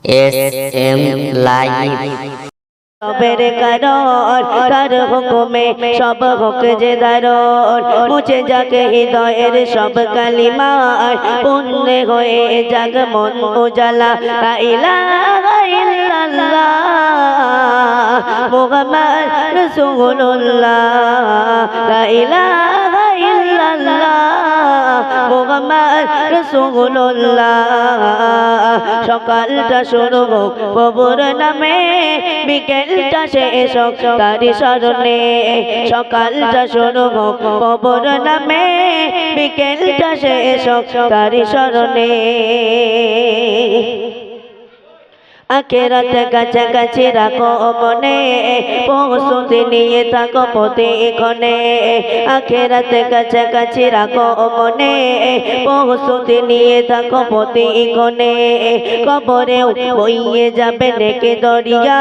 SM live সবের কারণ তার হুকুমে সব হোক যে দারুণ মুছে যাকে হৃদয়ের সব কালিমা পুণ্যে হয়ে জাগ মন উজালা লা ইলাহা ইল্লাল্লাহ মুহাম্মদ রাসূলুল্লাহ লা ইলাহা ইল্লাল্লাহ মুহাম্মদ রাসূলুল্লাহ সকালটা শুরু হোক প্রভুর নামে বিকেলটা শেষ হোক তারি স্মরণে সকালটা শুরু হোক প্রভুর নামে বিকেলটা শেষ হোক তারি স্মরণে আখেরাতে কাছাকাছি রাখো মনে প্রস্তুতি নিয়ে থাকো প্রতিক্ষণে আখেরাতে কাছাকাছি রাখো মনে প্রস্তুতি নিয়ে থাকো প্রতিক্ষণে কবরে বইয়ে যাবে নেকে দরিয়া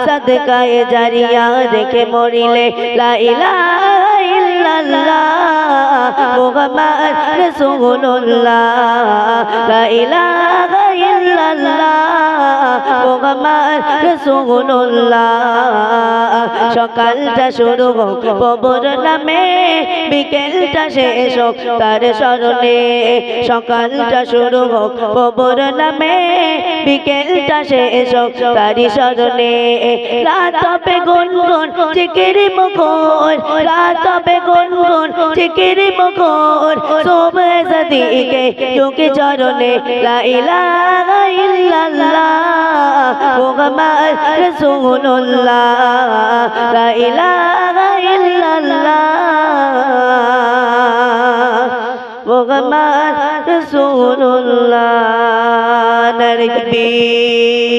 সাদকায়ে জারিয়া দেখে মরিলে লা ইলাহা ইল্লাল্লাহ মুহাম্মদ রাসূলুল্লাহ লা ইলাহা ইল্লাল্লাহ মুহাম্মদ রাসূলুল্লাহ সকালটা শুরু হোক প্রভুর নামে বিকেলটা শেষ হোক তার স্মরণে সকালটা শুরু হোক প্রভুর নামে বিকেলটা শেষ হোক তারি স্মরণে রাত হবে গুনগুন জিকিরি মুখর রাত হবে গুনগুন জিকিরি মুখর সুবহ সাদিকে ঝুঁকে চরণে লা ইলাহা ইল্লাল্লাহ মুহাম্মদ রাসূলুল্লাহ লা ইলাহা ইল্লাল্লাহ মুহাম্মদ রাসূলুল্লাহ নারে তাকবীর